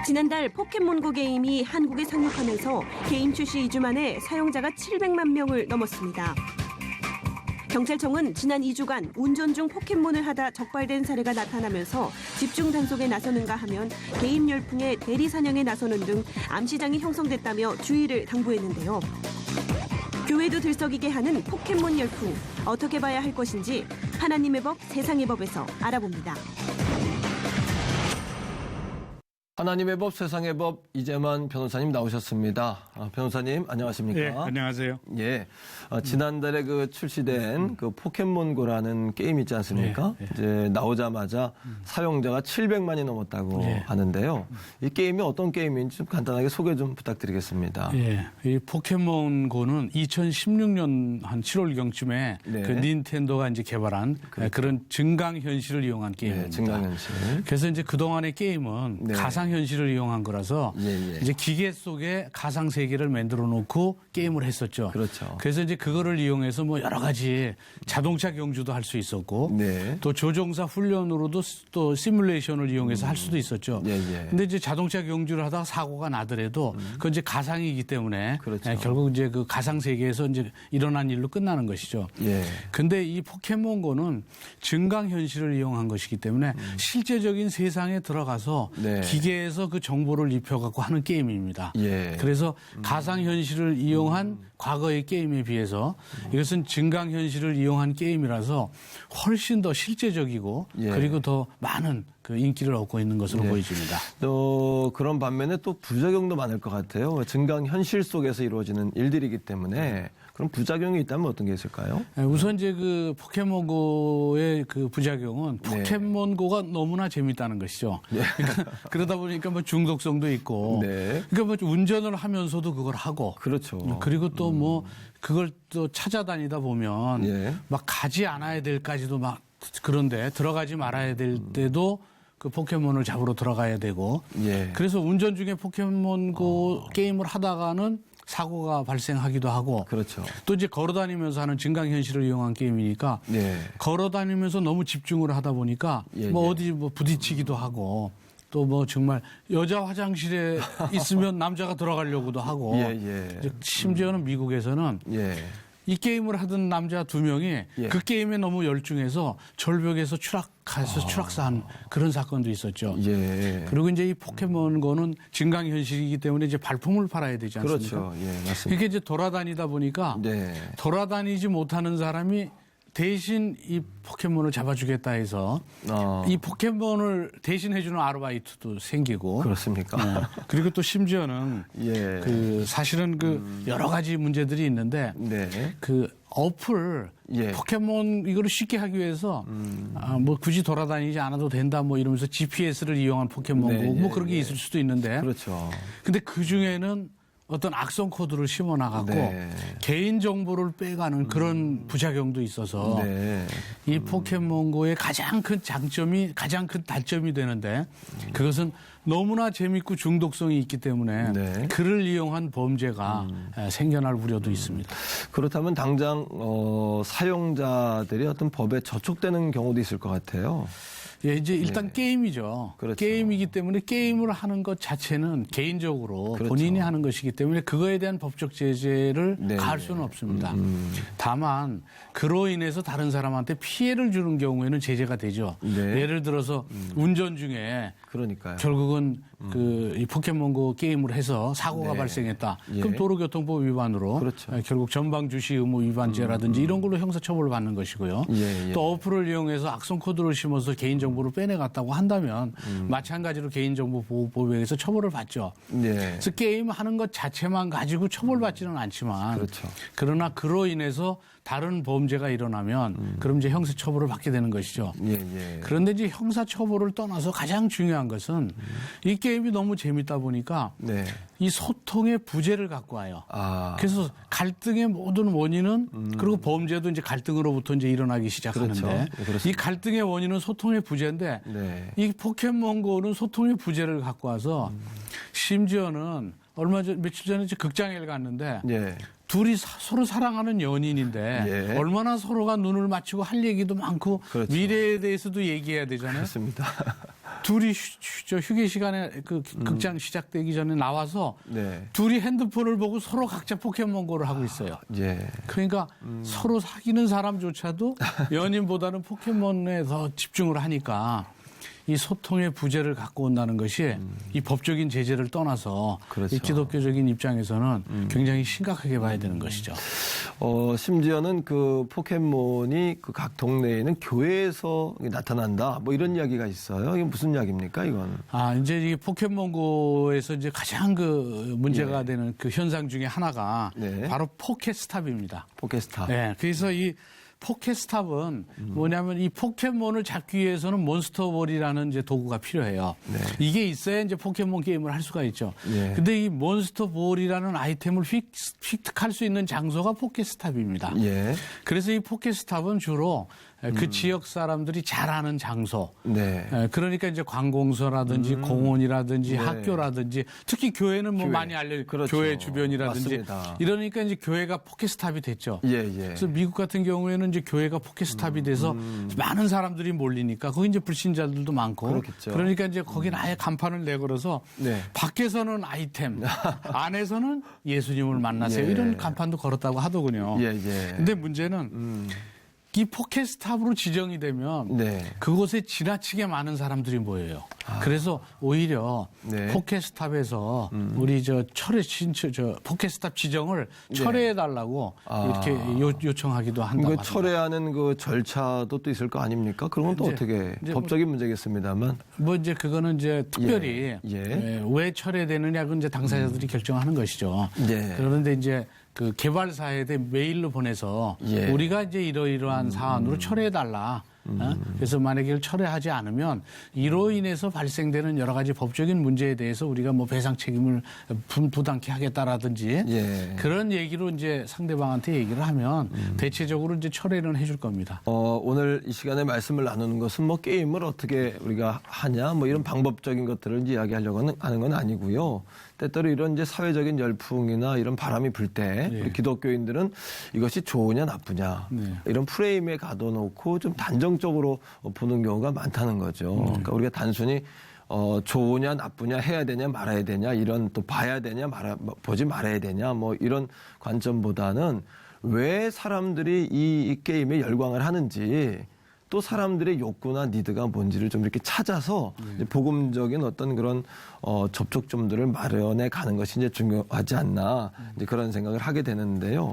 지난달 포켓몬고 게임이 한국에 상륙하면서 게임 출시 2주 만에 사용자가 700만 명을 넘었습니다. 경찰청은 지난 2주간 운전 중 포켓몬을 하다 적발된 사례가 나타나면서 집중 단속에 나서는가 하면 게임 열풍에 대리 사냥에 나서는 등 암시장이 형성됐다며 주의를 당부했는데요. 교회도 들썩이게 하는 포켓몬 열풍, 어떻게 봐야 할 것인지 하나님의 법, 세상의 법에서 알아봅니다. 하나님의 법, 세상의 법, 이재만 변호사님 나오셨습니다. 변호사님, 안녕하십니까? 네, 안녕하세요. 예. 지난달에 출시된 그 포켓몬고라는 게임 있지 않습니까? 예, 예. 이제 나오자마자 사용자가 700만이 넘었다고 예. 하는데요. 이 게임이 어떤 게임인지 좀 간단하게 소개 좀 부탁드리겠습니다. 예. 이 포켓몬고는 2016년 한 7월경쯤에 네. 그 닌텐도가 이제 개발한 그런 증강현실을 이용한 게임입니다. 예, 증강현실. 그래서 이제 그동안의 게임은 네. 가상현실을 이용한 거라서 예, 예. 이제 기계 속에 가상세계를 만들어 놓고 게임을 했었죠. 그렇죠. 그래서 이제 그거를 이용해서 뭐 여러 가지 자동차 경주도 할 수 있었고 네. 또 조종사 훈련으로도 또 시뮬레이션을 이용해서 할 수도 있었죠. 예, 예. 근데 이제 자동차 경주를 하다가 사고가 나더라도 그건 이제 가상이기 때문에 그렇죠. 결국 이제 그 가상 세계에서 이제 일어난 일로 끝나는 것이죠. 예. 근데 이 포켓몬고는 증강 현실을 이용한 것이기 때문에 실제적인 세상에 들어가서 네. 기계에서 그 정보를 입혀 갖고 하는 게임입니다. 예. 그래서 가상 현실을 이용한 과거의 게임에 비해서 이것은 증강 현실을 이용한 게임이라서 훨씬 더 실제적이고 예. 그리고 더 많은 그 인기를 얻고 있는 것으로 예. 보여집니다. 또 그런 반면에 또 부작용도 많을 것 같아요. 증강 현실 속에서 이루어지는 일들이기 때문에 그럼 부작용이 있다면 어떤 게 있을까요? 우선 이제 그 포켓몬고의 그 부작용은 네. 포켓몬고가 너무나 재밌다는 것이죠. 그러다 보니까 뭐 중독성도 있고, 네. 그러니까 뭐 운전을 하면서도 그걸 하고, 그렇죠. 그리고 또 뭐 그걸 또 찾아다니다 보면 예. 막 가지 않아야 될까지도 막 그런데 들어가지 말아야 될 때도 그 포켓몬을 잡으러 들어가야 되고, 예. 그래서 운전 중에 포켓몬고 게임을 하다가는 사고가 발생하기도 하고, 그렇죠. 또 이제 걸어다니면서 하는 증강현실을 이용한 게임이니까 네. 걸어다니면서 너무 집중을 하다 보니까 예, 뭐 예. 어디 뭐 부딪히기도 하고 또 뭐 정말 여자 화장실에 있으면 남자가 들어가려고도 하고 예, 예. 이제 심지어는 미국에서는 예. 이 게임을 하던 남자 2명이 예. 그 게임에 너무 열중해서 절벽에서 추락해서 추락사한 그런 사건도 있었죠. 예. 그리고 이제 이 포켓몬고는 증강현실이기 때문에 이제 발품을 팔아야 되지 않습니까? 그렇죠. 예, 맞습니다. 이게 이제 돌아다니다 보니까 네. 돌아다니지 못하는 사람이 대신 이 포켓몬을 잡아주겠다 해서 이 포켓몬을 대신해주는 아르바이트도 생기고 그렇습니까? 그리고 또 심지어는 예. 그 사실은 그 여러 가지 문제들이 있는데 네. 그 어플 예. 포켓몬 이거를 쉽게 하기 위해서 뭐 굳이 돌아다니지 않아도 된다 뭐 이러면서 GPS를 이용한 포켓몬고 네, 뭐 예, 그런 게 예. 있을 수도 있는데 그렇죠. 근데 그 중에는 어떤 악성 코드를 심어 나가고 네. 개인 정보를 빼가는 그런 부작용도 있어서 네. 이 포켓몬고의 가장 큰 장점이 가장 큰 단점이 되는데 그것은 너무나 재밌고 중독성이 있기 때문에 네. 그를 이용한 범죄가 생겨날 우려도 있습니다. 그렇다면 당장 사용자들이 어떤 법에 저촉되는 경우도 있을 것 같아요. 예, 이제 일단 게임이죠. 그렇죠. 게임이기 때문에 게임을 하는 것 자체는 개인적으로 그렇죠. 본인이 하는 것이기 때문에 그거에 대한 법적 제재를 네. 가할 수는 없습니다. 다만 그로 인해서 다른 사람한테 피해를 주는 경우에는 제재가 되죠. 네. 예를 들어서 운전 중에 그러니까요. 결국은 이 포켓몬고 게임을 해서 사고가 네. 발생했다. 예. 그럼 도로교통법 위반으로 그렇죠. 결국 전방 주시 의무 위반죄라든지 이런 걸로 형사처벌을 받는 것이고요. 예, 예. 또 어플을 이용해서 악성 코드를 심어서 개인정보를 빼내갔다고 한다면 마찬가지로 개인정보보호법에서 처벌을 받죠. 네. 그래서 게임 하는 것 자체만 가지고 처벌받지는 않지만 그렇죠. 그러나 그로 인해서 다른 범죄가 일어나면 그럼 이제 형사처벌을 받게 되는 것이죠. 예, 예. 그런데 이제 형사처벌을 떠나서 가장 중요한 것은 이 게임이 너무 재밌다 보니까 네. 이 소통의 부재를 갖고 와요. 아. 그래서 갈등의 모든 원인은 그리고 범죄도 이제 갈등으로부터 이제 일어나기 시작하는데 그렇죠. 네, 그렇습니다. 이 갈등의 원인은 소통의 부재인데 네. 이 포켓몬고는 소통의 부재를 갖고 와서 심지어는 며칠 전에 극장에 갔는데 예. 둘이 서로 사랑하는 연인인데 예. 얼마나 서로가 눈을 맞추고 할 얘기도 많고 그렇죠. 미래에 대해서도 얘기해야 되잖아요. 그렇습니다. 둘이 휴게 시간에 그 극장 시작되기 전에 나와서 네. 둘이 핸드폰을 보고 서로 각자 포켓몬고를 하고 있어요. 예. 그러니까 서로 사귀는 사람조차도 연인보다는 포켓몬에 더 집중을 하니까 이 소통의 부재를 갖고 온다는 것이 이 법적인 제재를 떠나서 그렇죠. 이 기독교적인 입장에서는 굉장히 심각하게 봐야 되는 것이죠. 심지어는 그 포켓몬이 그 각 동네에는 교회에서 나타난다. 뭐 이런 이야기가 있어요. 이게 무슨 이야기입니까, 이건? 이제 이 포켓몬고에서 이제 가장 그 문제가 되는 그 현상 중에 하나가 네. 바로 포켓스탑입니다. 포켓스타. 네. 그래서 이 포켓스탑은 뭐냐면 이 포켓몬을 잡기 위해서는 몬스터볼이라는 이제 도구가 필요해요. 네. 이게 있어야 이제 포켓몬 게임을 할 수가 있죠. 예. 근데 이 몬스터볼이라는 아이템을 획득할 수 있는 장소가 포켓스탑입니다. 예. 그래서 이 포켓스탑은 주로 그 지역 사람들이 잘 아는 장소. 네. 그러니까 이제 관공서라든지 공원이라든지 네. 학교라든지 특히 교회는 뭐 교회. 많이 알려 그렇죠. 교회 주변이라든지 맞습니다. 이러니까 이제 교회가 포켓스탑이 됐죠. 예, 예. 그래서 미국 같은 경우에는 이제 교회가 포켓스탑이 돼서 많은 사람들이 몰리니까 거기 이제 불신자들도 많고 그렇겠죠. 그러니까 이제 거기는 아예 간판을 내걸어서 네. 밖에서는 아이템, 안에서는 예수님을 만나세요. 예. 이런 간판도 걸었다고 하더군요. 예, 예. 근데 문제는 이 포켓스탑으로 지정이 되면 네. 그곳에 지나치게 많은 사람들이 모여요. 그래서 오히려 네. 포켓스탑에서 우리 저 포켓스탑 지정을 철회해 달라고 이렇게 요청하기도 한다고 그 합니다. 철회하는 그 절차도 또 있을 거 아닙니까? 그런 건 또 이제- 어떻게 이제 법적인 문제겠습니다만. 뭐 이제 그거는 이제 특별히 예. 왜 철회되느냐 그건 이제 당사자들이 결정하는 것이죠. 예. 그런데 이제 그 개발사에 메일로 보내서 예. 우리가 이제 이러이러한 사안으로 철회해 달라. 그래서 만약에 이걸 철회하지 않으면 이로 인해서 발생되는 여러 가지 법적인 문제에 대해서 우리가 뭐 배상 책임을 부담케 하겠다라든지 예. 그런 얘기로 이제 상대방한테 얘기를 하면 대체적으로 이제 철회는 해줄 겁니다. 오늘 이 시간에 말씀을 나누는 것은 뭐 게임을 어떻게 우리가 하냐 뭐 이런 방법적인 것들을 이야기하려고 하는 건 아니고요. 때때로 이런 이제 사회적인 열풍이나 이런 바람이 불 때 네. 우리 기독교인들은 이것이 좋으냐 나쁘냐 네. 이런 프레임에 가둬놓고 좀 단정적으로 보는 경우가 많다는 거죠. 그러니까 우리가 단순히 좋으냐 나쁘냐 해야 되냐 말아야 되냐 이런 또 봐야 되냐 보지 말아야 되냐 뭐 이런 관점보다는 왜 사람들이 이 게임에 열광을 하는지 또 사람들의 욕구나 니드가 뭔지를 좀 이렇게 찾아서 이제 복음적인 어떤 그런 접촉점들을 마련해 가는 것이 이제 중요하지 않나 이제 그런 생각을 하게 되는데요.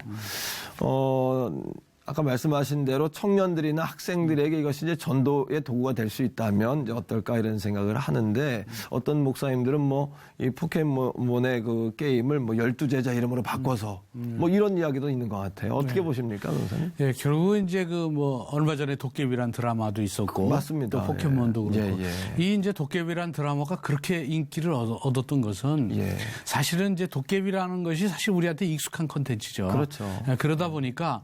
아까 말씀하신 대로 청년들이나 학생들에게 이것이 이제 전도의 도구가 될 수 있다면 이제 어떨까 이런 생각을 하는데 어떤 목사님들은 뭐 이 포켓몬의 그 게임을 뭐 12제자 이름으로 바꿔서 뭐 이런 이야기도 있는 것 같아요. 어떻게 보십니까, 변호사님? 예, 결국은 이제 그 뭐 얼마 전에 도깨비란 드라마도 있었고 맞습니다. 또 포켓몬도 예. 그렇고 예, 이 이제 도깨비란 드라마가 그렇게 인기를 얻었던 것은 예. 사실은 이제 도깨비라는 것이 사실 우리한테 익숙한 콘텐츠죠. 그렇죠. 예, 그러다 보니까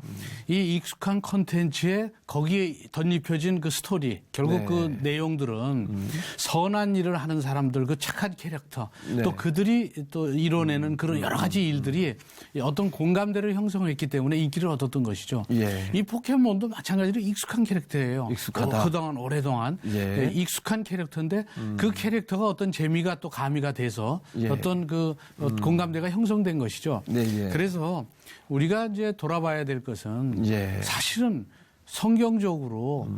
이 익숙한 콘텐츠에 거기에 덧입혀진 그 스토리 결국 네. 그 내용들은 선한 일을 하는 사람들 그 착한 캐릭터 네. 또 그들이 또 이뤄내는 그런 여러 가지 일들이 어떤 공감대를 형성했기 때문에 인기를 얻었던 것이죠. 예. 이 포켓몬도 마찬가지로 익숙한 캐릭터예요. 익숙하다. 그동안 오래동안 예. 예, 익숙한 캐릭터인데 그 캐릭터가 어떤 재미가 또 가미가 돼서 예. 어떤 그 공감대가 형성된 것이죠. 네, 예. 그래서 우리가 이제 돌아봐야 될 것은 예. 사실은 성경적으로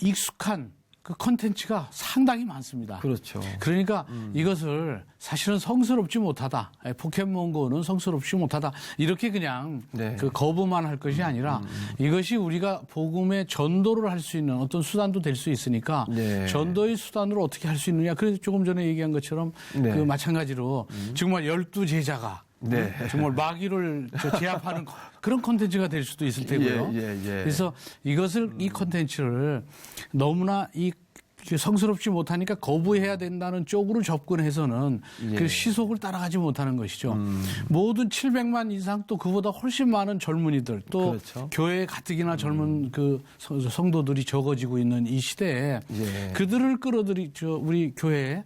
익숙한 그 컨텐츠가 상당히 많습니다. 그렇죠. 그러니까 이것을 사실은 성스럽지 못하다. 포켓몬고는 성스럽지 못하다. 이렇게 그냥 네. 그 거부만 할 것이 아니라 이것이 우리가 복음의 전도를 할 수 있는 어떤 수단도 될 수 있으니까 네. 전도의 수단으로 어떻게 할 수 있느냐. 그래서 조금 전에 얘기한 것처럼 네. 그 마찬가지로 정말 12제자가 네. 정말 마귀를 제압하는 그런 콘텐츠가 될 수도 있을 테고요. 예. 그래서 이것을 이 콘텐츠를 너무나 이 성스럽지 못하니까 거부해야 된다는 쪽으로 접근해서는 예. 그 시속을 따라가지 못하는 것이죠. 모든 700만 이상 또 그보다 훨씬 많은 젊은이들 또 그렇죠. 교회에 가뜩이나 젊은 그 성도들이 적어지고 있는 이 시대에 예. 그들을 우리 교회에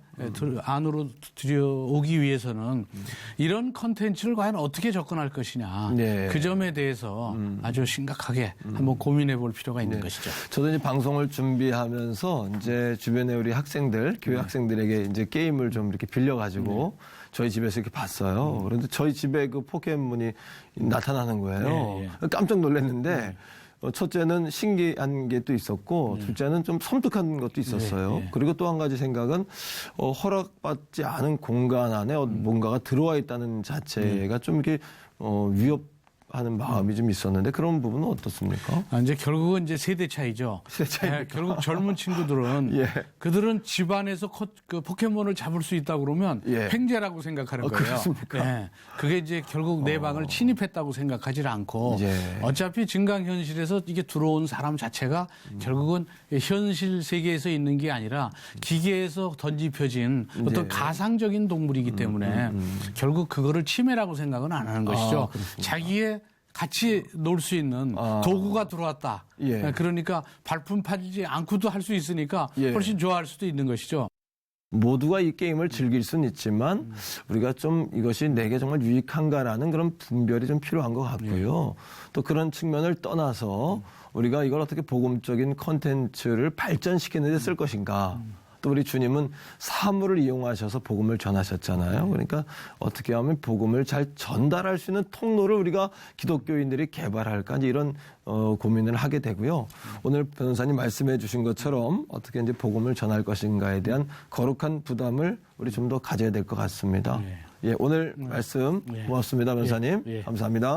안으로 들여오기 위해서는 이런 컨텐츠를 과연 어떻게 접근할 것이냐. 네. 그 점에 대해서 아주 심각하게 한번 고민해 볼 필요가 있는 것이죠. 저도 이제 방송을 준비하면서 이제 주변에 우리 학생들, 교회 학생들에게 이제 게임을 좀 이렇게 빌려가지고 저희 집에서 이렇게 봤어요. 그런데 저희 집에 그 포켓몬이 나타나는 거예요. 깜짝 놀랐는데 첫째는 신기한 게 또 있었고 둘째는 좀 섬뜩한 것도 있었어요. 그리고 또 한 가지 생각은 허락받지 않은 공간 안에 뭔가가 들어와 있다는 자체가 좀 이렇게 위협하는 마음이 좀 있었는데 그런 부분은 어떻습니까? 이제 결국은 이제 세대 차이죠. 세대 차이. 결국 젊은 친구들은 예. 그들은 집안에서 그 포켓몬을 잡을 수 있다고 그러면 예. 횡재라고 생각하는 거예요. 그렇습니까? 예. 그게 이제 결국 내 방을 침입했다고 생각하지 않고 예. 어차피 증강현실에서 이게 들어온 사람 자체가 결국은 현실 세계에서 있는 게 아니라 기계에서 던집혀진 어떤 가상적인 동물이기 때문에 결국 그거를 침해라고 생각은 안 하는 것이죠. 자기의 같이 놀 수 있는 도구가 들어왔다. 예. 그러니까 발품 팔지 않고도 할 수 있으니까 예. 훨씬 좋아할 수도 있는 것이죠. 모두가 이 게임을 즐길 수는 있지만 우리가 좀 이것이 내게 정말 유익한가라는 그런 분별이 좀 필요한 것 같고요. 또 그런 측면을 떠나서 우리가 이걸 어떻게 복음적인 콘텐츠를 발전시키는 데 쓸 것인가. 또 우리 주님은 사물을 이용하셔서 복음을 전하셨잖아요. 그러니까 어떻게 하면 복음을 잘 전달할 수 있는 통로를 우리가 기독교인들이 개발할까 이런 고민을 하게 되고요. 오늘 변호사님 말씀해 주신 것처럼 어떻게 이제 복음을 전할 것인가에 대한 거룩한 부담을 우리 좀 더 가져야 될 것 같습니다. 예, 오늘 말씀 고맙습니다, 변호사님. 감사합니다.